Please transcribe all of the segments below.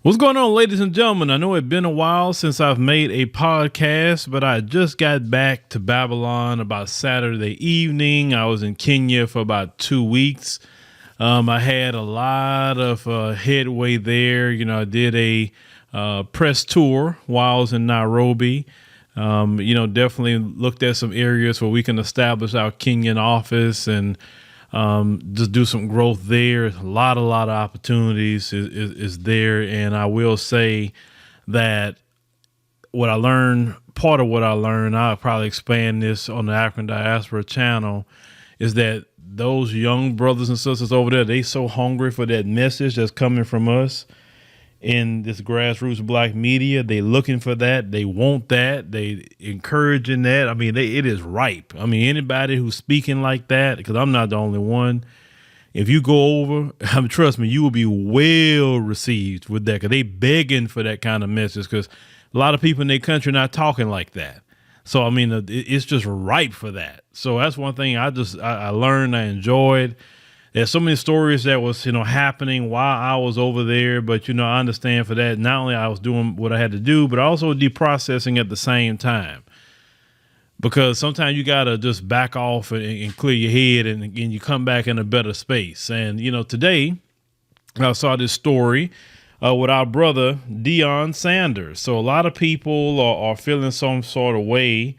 What's going on, ladies and gentlemen? I know it's been a while since I've made a podcast, but I just got back to Babylon about Saturday evening. I was in Kenya for about 2 weeks. I had a lot of headway there. I did a press tour while I was in Nairobi. Definitely looked at some areas where we can establish our Kenyan office and just do some growth there. A lot of opportunities is there. And I will say that part of what I learned, I'll probably expand this on the African Diaspora channel, is that those young brothers and sisters over there, they so hungry for that message that's coming from us in this grassroots black media. They looking for that. They want that. They encouraging that. I mean, it is ripe. I mean, anybody who's speaking like that, because I'm not the only one. If you go over, trust me, you will be well received with that, because they begging for that kind of message, because a lot of people in their country are not talking like that. So, I mean, it's just ripe for that. So that's one thing I learned, I enjoyed. There's so many stories that was, happening while I was over there. But, I understand for that. Not only I was doing what I had to do, but also deprocessing at the same time. Because sometimes you got to just back off and clear your head and you come back in a better space. And, today I saw this story with our brother, Deion Sanders. So a lot of people are feeling some sort of way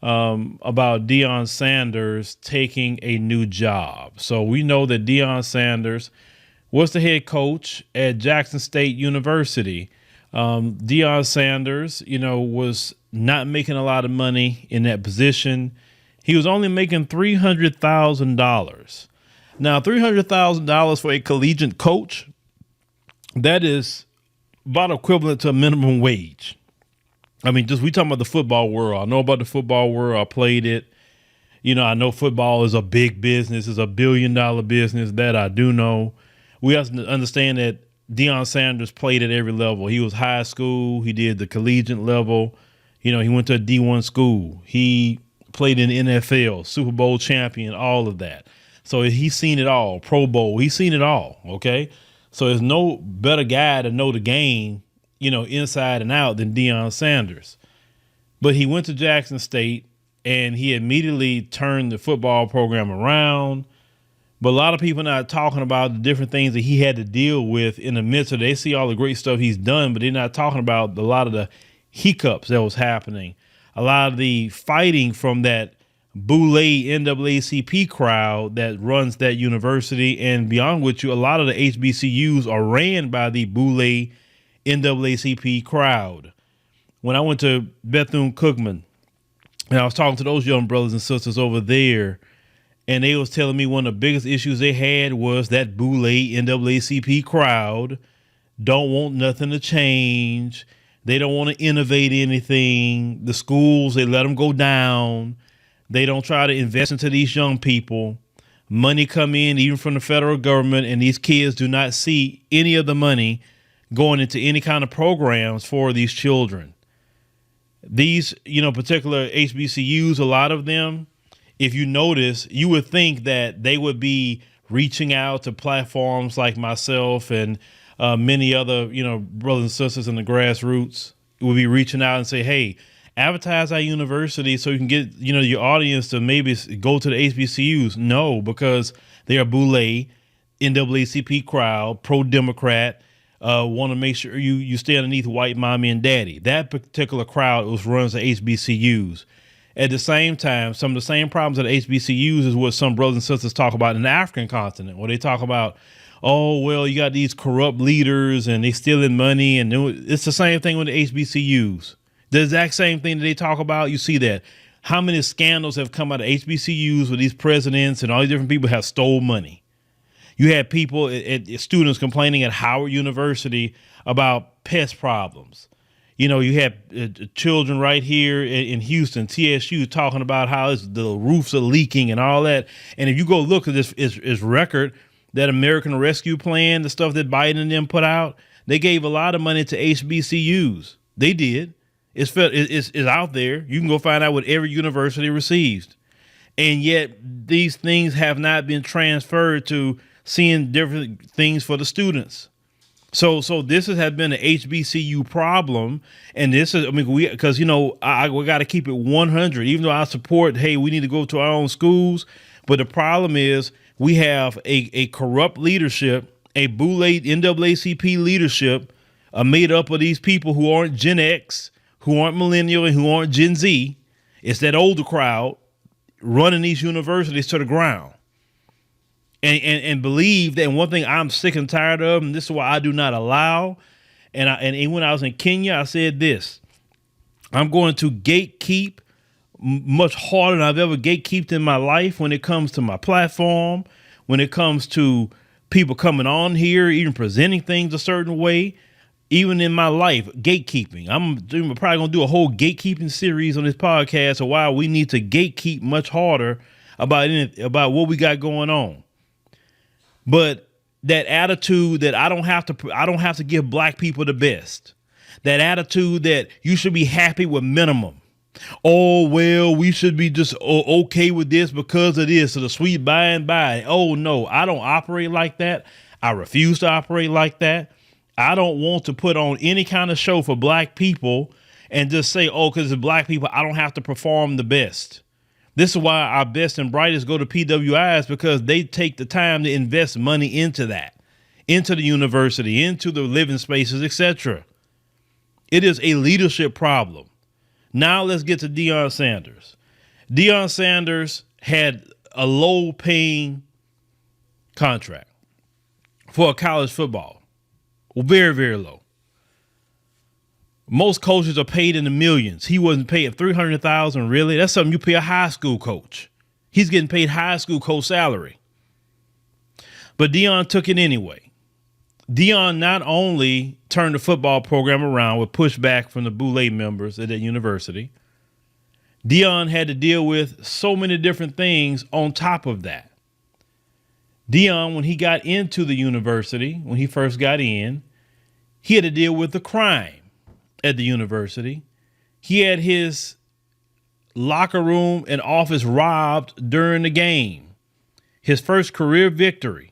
about Deion Sanders taking a new job. So we know that Deion Sanders was the head coach at Jackson State University. Deion Sanders, was not making a lot of money in that position. He was only making $300,000. Now, $300,000 for a collegiate coach, that is about equivalent to a minimum wage. I mean, we talking about the football world. I know about the football world. I played it. I know football is a big business. It's $1 billion business. That I do know. We have to understand that Deion Sanders played at every level. He was high school. He did the collegiate level. He went to a D1 school. He played in the NFL, Super Bowl champion, all of that. So he's seen it all. Pro Bowl. He's seen it all. Okay. So there's no better guy to know the game, inside and out than Deion Sanders. But he went to Jackson State and he immediately turned the football program around. But a lot of people are not talking about the different things that he had to deal with in the midst of it. They see all the great stuff he's done, but they're not talking about a lot of the hiccups that was happening. A lot of the fighting from that Boule NAACP crowd that runs that university, and beyond which a lot of the HBCUs are ran by the Boule NAACP crowd. When I went to Bethune-Cookman and I was talking to those young brothers and sisters over there, and they was telling me one of the biggest issues they had was that Boule NAACP crowd don't want nothing to change. They don't want to innovate anything. The schools, they let them go down. They don't try to invest into these young people. Money come in even from the federal government, and these kids do not see any of the money going into any kind of programs for these children. These, particular HBCUs, a lot of them, if you notice, you would think that they would be reaching out to platforms like myself and many other, brothers and sisters in the grassroots would be reaching out and say, hey, advertise our university so you can get, your audience to maybe go to the HBCUs. No, because they are Boule, NAACP crowd, pro-Democrat, want to make sure you stay underneath white mommy and daddy. That particular crowd runs the HBCUs. At the same time, some of the same problems at HBCUs is what some brothers and sisters talk about in the African continent, where they talk about, oh, well, you got these corrupt leaders and they stealing money. And it's the same thing with the HBCUs. The exact same thing that they talk about. You see that. How many scandals have come out of HBCUs where these presidents and all these different people have stole money? You had people, students complaining at Howard University about pest problems. You had children right here in Houston, TSU, talking about how the roofs are leaking and all that. And if you go look at this record, that American Rescue Plan, the stuff that Biden and them put out, they gave a lot of money to HBCUs. They did. It's out there. You can go find out what every university receives. And yet these things have not been transferred to seeing different things for the students. So this has been an HBCU problem, and this is, I mean, because we got to keep it 100. Even though I support, hey, we need to go to our own schools, but the problem is we have a corrupt leadership, a boule NAACP leadership, made up of these people who aren't Gen X, who aren't millennial, and who aren't Gen Z. It's that older crowd running these universities to the ground. And believe that. And one thing I'm sick and tired of, and this is why I do not allow, and when I was in Kenya, I said this: I'm going to gatekeep much harder than I've ever gatekeeped in my life when it comes to my platform, when it comes to people coming on here, even presenting things a certain way, even in my life, gatekeeping. I'm probably going to do a whole gatekeeping series on this podcast of why we need to gatekeep much harder about what we got going on. But that attitude that I don't have to give black people the best, that attitude that you should be happy with minimum. Oh, well, we should be just okay with this because of this, so the sweet by and by. Oh, no, I don't operate like that. I refuse to operate like that. I don't want to put on any kind of show for black people and just say, oh, because it's black people, I don't have to perform the best. This is why our best and brightest go to PWIs, because they take the time to invest money into that, into the university, into the living spaces, etc. It is a leadership problem. Now let's get to Deion Sanders. Deion Sanders had a low paying contract for college football. Very, very low. Most coaches are paid in the millions. He wasn't paid $300,000. Really? That's something you pay a high school coach. He's getting paid high school coach salary. But Deion took it anyway. Deion not only turned the football program around with pushback from the Boule members at that university, Deion had to deal with so many different things on top of that. Deion, when he got into the university, when he first got in, he had to deal with the crime at the university. He had his locker room and office robbed during the game. His first career victory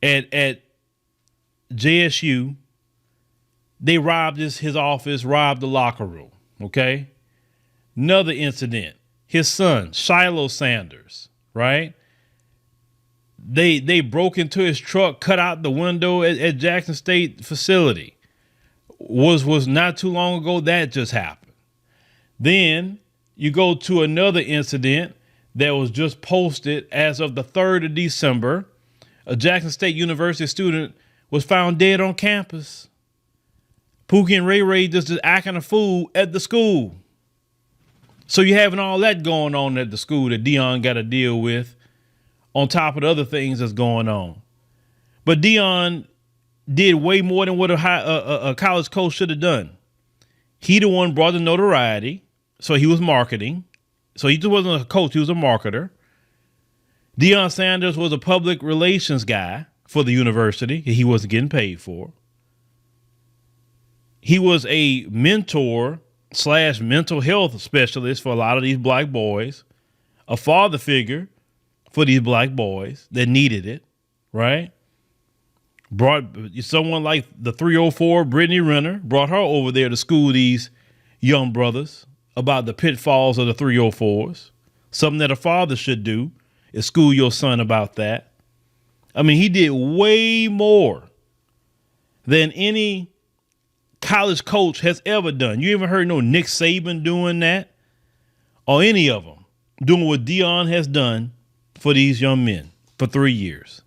at JSU, they robbed his office, robbed the locker room. Okay. Another incident, his son, Shiloh Sanders, right? They broke into his truck, cut out the window at Jackson State facility. Was not too long ago that just happened. Then you go to another incident that was just posted as of the 3rd of December. A Jackson State University student was found dead on campus. Pookie and Ray Ray just acting a fool at the school. So you're having all that going on at the school that Deion got to deal with on top of the other things that's going on. But Deion did way more than what a college coach should have done. He the one brought the notoriety, so he was marketing. So he just wasn't a coach, he was a marketer. Deion Sanders was a public relations guy for the university. He wasn't getting paid for. He was a mentor / mental health specialist for a lot of these black boys, a father figure for these black boys that needed it, right? Brought someone like the 304, Brittany Renner, brought her over there to school these young brothers about the pitfalls of the 304s. Something that a father should do is school your son about that. I mean, he did way more than any college coach has ever done. You ever heard no Nick Saban doing that? Or any of them doing what Deion has done for these young men for 3 years.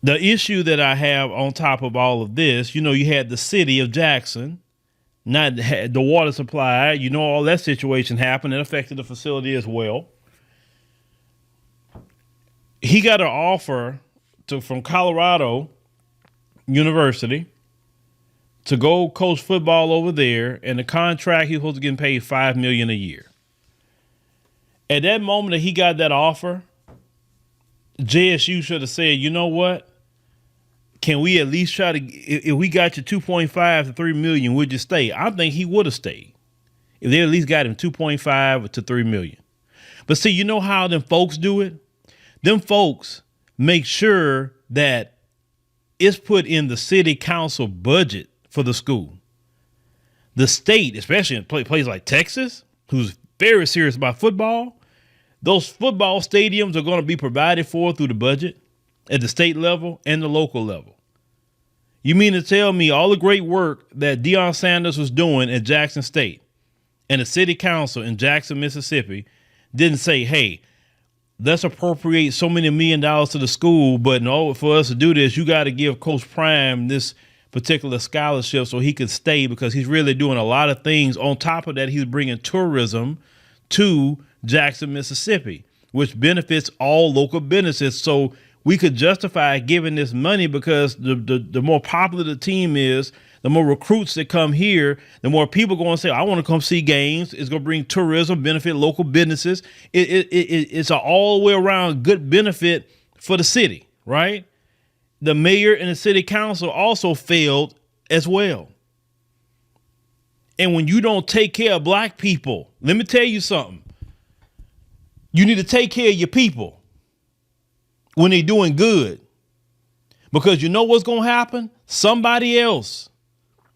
The issue that I have on top of all of this, you had the city of Jackson, not the water supply. All that situation happened and affected the facility as well. He got an offer from Colorado University to go coach football over there, and the contract he was supposed to get paid $5 million a year. At that moment that he got that offer, JSU should have said, you know what? Can we at least try to, if we got you 2.5 to 3 million, would you stay? I think he would have stayed if they at least got him 2.5 to 3 million. But see, you know how them folks do it? Them folks make sure that is put in the city council budget for the school. The state, especially in places like Texas, who's very serious about football, those football stadiums are going to be provided for through the budget at the state level and the local level. You mean to tell me all the great work that Deion Sanders was doing at Jackson State and the city council in Jackson, Mississippi didn't say, hey, let's appropriate so many $1 million to the school, but in order for us to do this, you got to give Coach Prime this particular scholarship so he could stay, because he's really doing a lot of things. On top of that, he's bringing tourism to Jackson, Mississippi, which benefits all local businesses. So we could justify giving this money because the more popular the team is, the more recruits that come here, the more people going to say, I want to come see games. It's going to bring tourism, benefit local businesses. It's an all the way around good benefit for the city, right? The mayor and the city council also failed as well. And when you don't take care of black people, let me tell you something. You need to take care of your people when they're doing good, because you know what's going to happen? Somebody else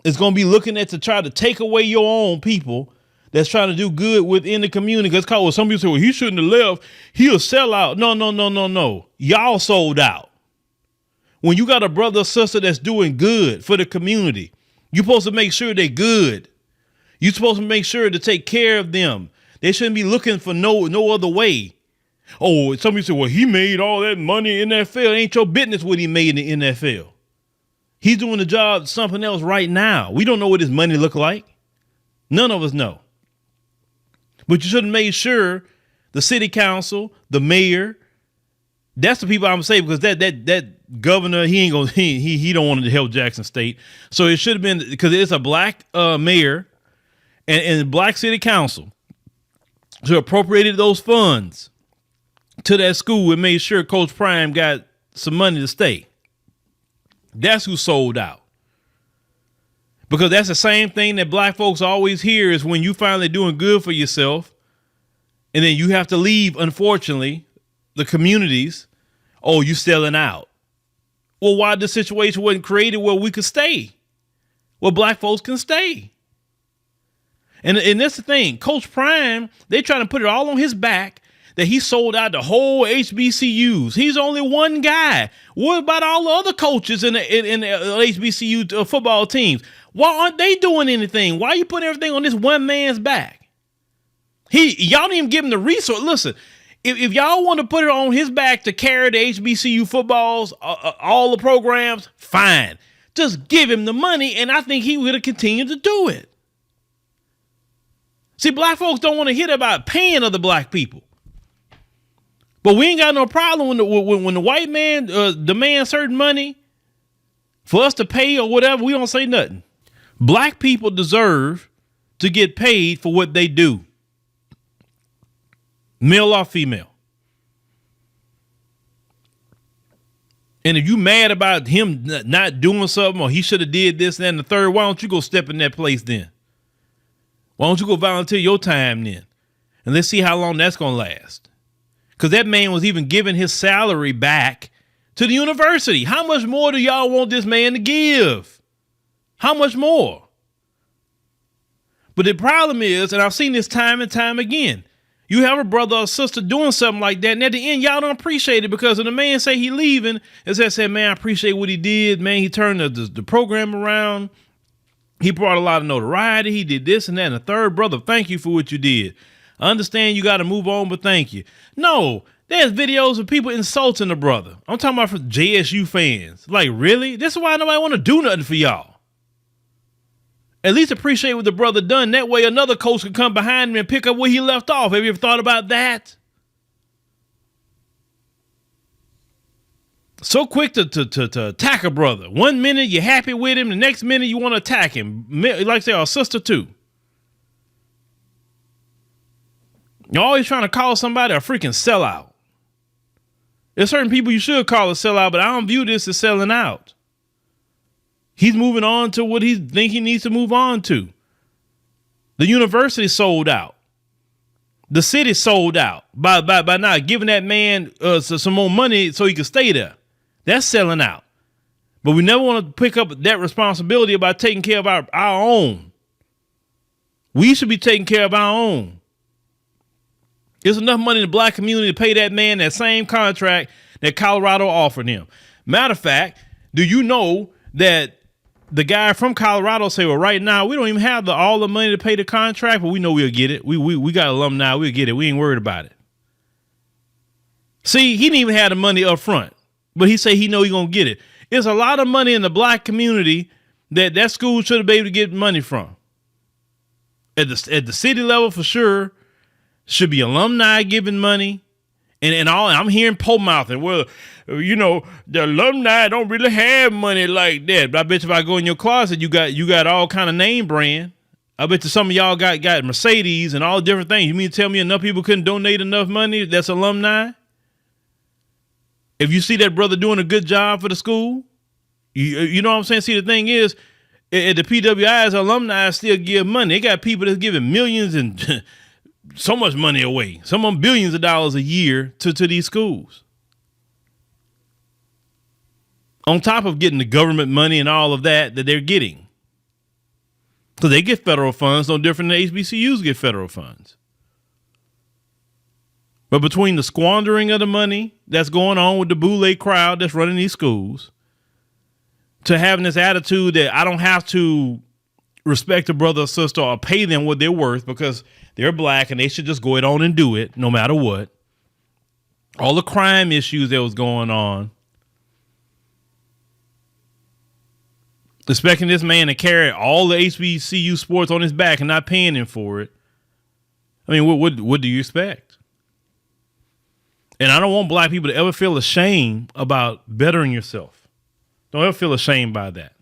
is going to be looking at to try to take away your own people that's trying to do good within the community. Because some people say, well, he shouldn't have left. He'll sell out. No. Y'all sold out. When you got a brother or sister that's doing good for the community, you're supposed to make sure they're good. You're supposed to make sure to take care of them. They shouldn't be looking for no other way. Oh, somebody say, well, he made all that money in the NFL. It ain't your business what he made in the NFL. He's doing the job, something else right now. We don't know what his money look like. None of us know. But you should have made sure the city council, the mayor, that's the people I'm saying, because that governor, he don't want to help Jackson State. So it should have been, because it's a black mayor and black city council who appropriated those funds to that school and made sure Coach Prime got some money to stay. That's who sold out. Because that's the same thing that black folks always hear, is when you finally doing good for yourself and then you have to leave, unfortunately, the communities. Oh, you selling out. Well, why the situation wasn't created where we could stay, where black folks can stay? And that's the thing. Coach Prime, they trying to put it all on his back that he sold out the whole HBCUs. He's only one guy. What about all the other coaches in the HBCU football teams? Why aren't they doing anything? Why are you putting everything on this one man's back? Y'all didn't even give him the resource. Listen, if y'all want to put it on his back to carry the HBCU footballs, all the programs, fine. Just give him the money, and I think he would have continued to do it. See, black folks don't want to hear about paying other black people. But we ain't got no problem when the white man demands certain money for us to pay or whatever. We don't say nothing. Black people deserve to get paid for what they do, male or female. And if you mad about him not doing something, or he should have did this, that, and the third, why don't you go step in that place then? Why don't you go volunteer your time then? And let's see how long that's going to last. Because that man was even giving his salary back to the university. How much more do y'all want this man to give? How much more? But the problem is, and I've seen this time and time again, you have a brother or sister doing something like that, and at the end, y'all don't appreciate it, because when the man say he leaving, as I said, man, I appreciate what he did. Man, he turned the program around. He brought a lot of notoriety. He did this and that and the third. Brother, thank you for what you did. I understand you got to move on, but thank you. No, there's videos of people insulting the brother. I'm talking about for JSU fans. Like, really? This is why nobody want to do nothing for y'all. At least appreciate what the brother done. That way another coach can come behind him and pick up where he left off. Have you ever thought about that? So quick to attack a brother. 1 minute you're happy with him, the next minute you want to attack him. Like I say, our sister too. You're always trying to call somebody a freaking sellout. There's certain people you should call a sellout, but I don't view this as selling out. He's moving on to what he think he needs to move on to. The university sold out. The city sold out by not giving that man some more money so he could stay there. That's selling out. But we never want to pick up that responsibility about taking care of our own. We should be taking care of our own. There's enough money in the black community to pay that man that same contract that Colorado offered him. Matter of fact, do you know that the guy from Colorado say, well, right now, we don't even have all the money to pay the contract, but we know we'll get it. We got alumni. We'll get it. We ain't worried about it. See, he didn't even have the money up front, but he say he know he going to get it. There's a lot of money in the black community that school should have been able to get money from. At the city level, for sure, should be alumni giving money. And I'm hearing pole mouthing. Well, you know, the alumni don't really have money like that. But I bet you if I go in your closet, you got all kind of name brand. I bet you some of y'all got Mercedes and all different things. You mean to tell me enough people couldn't donate enough money that's alumni? If you see that brother doing a good job for the school, you know what I'm saying? See, the thing is, at the PWIs, alumni still give money. They got people that's giving millions and so much money away. Some of them billions of dollars a year to these schools. On top of getting the government money and all of that they're getting. Because they get federal funds no different than HBCUs get federal funds. But between the squandering of the money that's going on with the boule crowd that's running these schools, to having this attitude that I don't have to respect a brother or sister or pay them what they're worth because they're black and they should just go it on and do it no matter what. All the crime issues that was going on. Expecting this man to carry all the HBCU sports on his back and not paying him for it. I mean, what do you expect? And I don't want black people to ever feel ashamed about bettering yourself. Don't ever feel ashamed by that.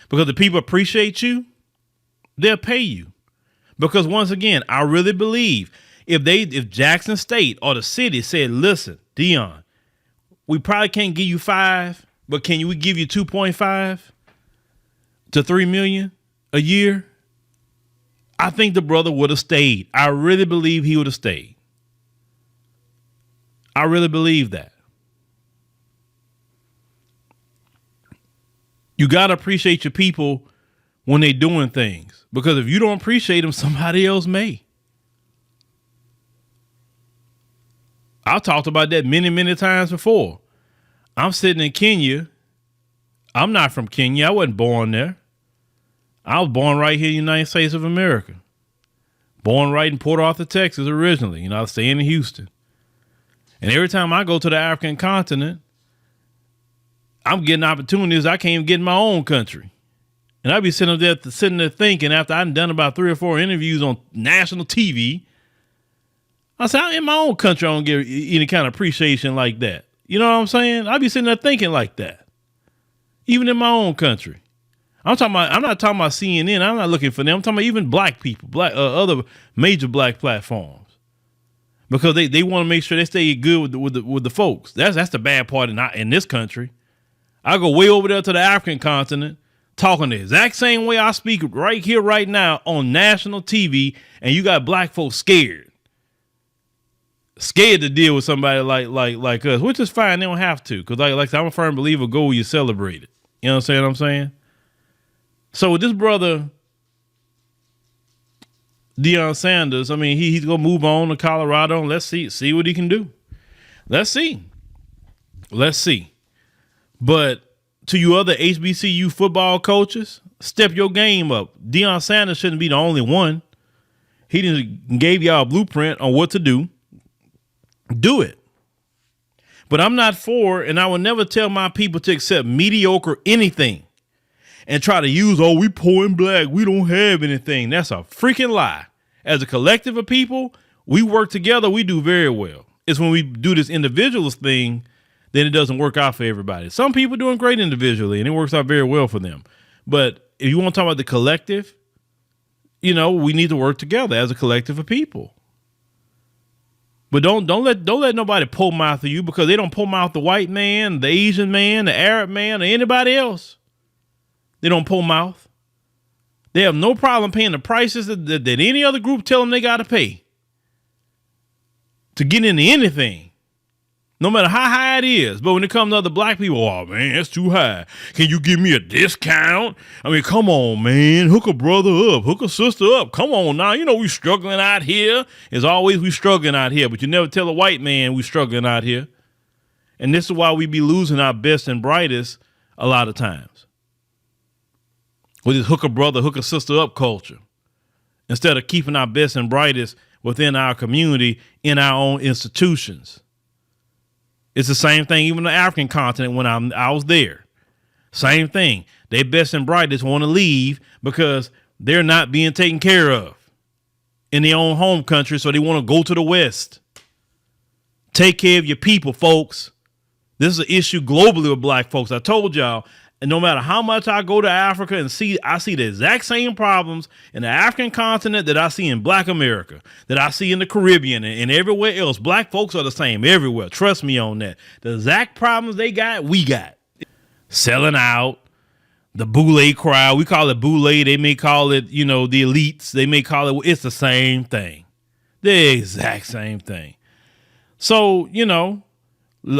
Because if people appreciate you, they'll pay you. Because once again, I really believe if Jackson State or the city said, listen, Deion, we probably can't give you 5, but we give you 2.5 to 3 million a year? I think the brother would have stayed. I really believe he would have stayed. I really believe that. You got to appreciate your people when they're doing things, because if you don't appreciate them, somebody else may. I've talked about that many, many times before. I'm sitting in Kenya. I'm not from Kenya. I wasn't born there. I was born right here in the United States of America. Born right in Port Arthur, Texas originally. I was staying in Houston. And every time I go to the African continent, I'm getting opportunities I can't even get in my own country. And I'd be sitting there thinking, after I'd done about 3 or 4 interviews on national TV, I said, in my own country, I don't get any kind of appreciation like that. You know what I'm saying? I'd be sitting there thinking like that. Even in my own country. I'm not talking about CNN. I'm not looking for them. I'm talking about even black people, other major black platforms. Because they want to make sure they stay good with the folks. That's the bad part in this country. I go way over there to the African continent, talking the exact same way I speak right here, right now on national TV, and you got black folks scared to deal with somebody like us, which is fine. They don't have to, because like I'm a firm believer, go where you celebrate it. You know what I'm saying? So with this brother, Deion Sanders, I mean, he's gonna move on to Colorado, and let's see what he can do. Let's see. But to you other HBCU football coaches, step your game up. Deion Sanders shouldn't be the only one. He didn't gave y'all a blueprint on what to do. Do it. But I'm not for, and I will never tell my people to accept mediocre anything and try to use, we poor and black, we don't have anything. That's a freaking lie. As a collective of people, we work together, we do very well. It's when we do this individualist thing, then it doesn't work out for everybody. Some people doing great individually, and it works out very well for them. But if you want to talk about the collective, we need to work together as a collective of people. But don't let nobody pull mouth of you, because they don't pull mouth the white man, the Asian man, the Arab man, or anybody else. They don't pull mouth. They have no problem paying the prices that any other group tell them they got to pay to get into anything. no matter how high it is. But when it comes to other black people, oh man, that's too high. Can you give me a discount? I mean, come on, man. Hook a brother up, hook a sister up. Come on now. You know we struggling out here. As always, we struggling out here. But you never tell a white man we struggling out here. And this is why we be losing our best and brightest a lot of times. With this hook a brother, hook a sister up culture. Instead of keeping our best and brightest within our community, in our own institutions. It's the same thing even the African continent when I was there. Same thing. They best and brightest want to leave because they're not being taken care of in their own home country, so they want to go to the West. Take care of your people, folks. This is an issue globally with black folks. I told y'all, and no matter how much I go to Africa and I see the exact same problems in the African continent that I see in black America, that I see in the Caribbean and everywhere else. Black folks are the same everywhere. Trust me on that. The exact problems they got, we got. Selling out, the boule crowd. We call it boule. They may call it, the elites. They may call it, it's the same thing. The exact same thing. So,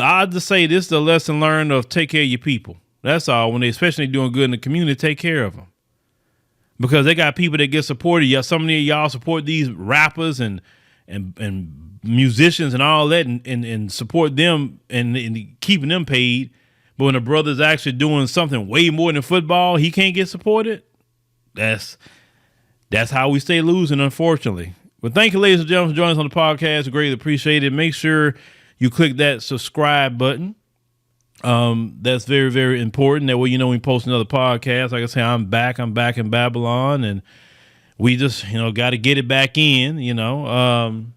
I'll just say this is the lesson learned of take care of your people. That's all. When they especially doing good in the community, take care of them. Because they got people that get supported. Yeah, some of y'all support these rappers and musicians and all that and support them and keeping them paid. But when a brother's actually doing something way more than football, he can't get supported. That's how we stay losing, unfortunately. But thank you, ladies and gentlemen, for joining us on the podcast. Greatly appreciate it. Make sure you click that subscribe button. That's very, very important. That way, when we post another podcast, like I say, I'm back in Babylon, and we just, got to get it back in, and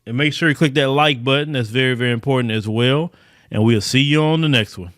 make sure you click that like button. That's very, very important as well. And we'll see you on the next one.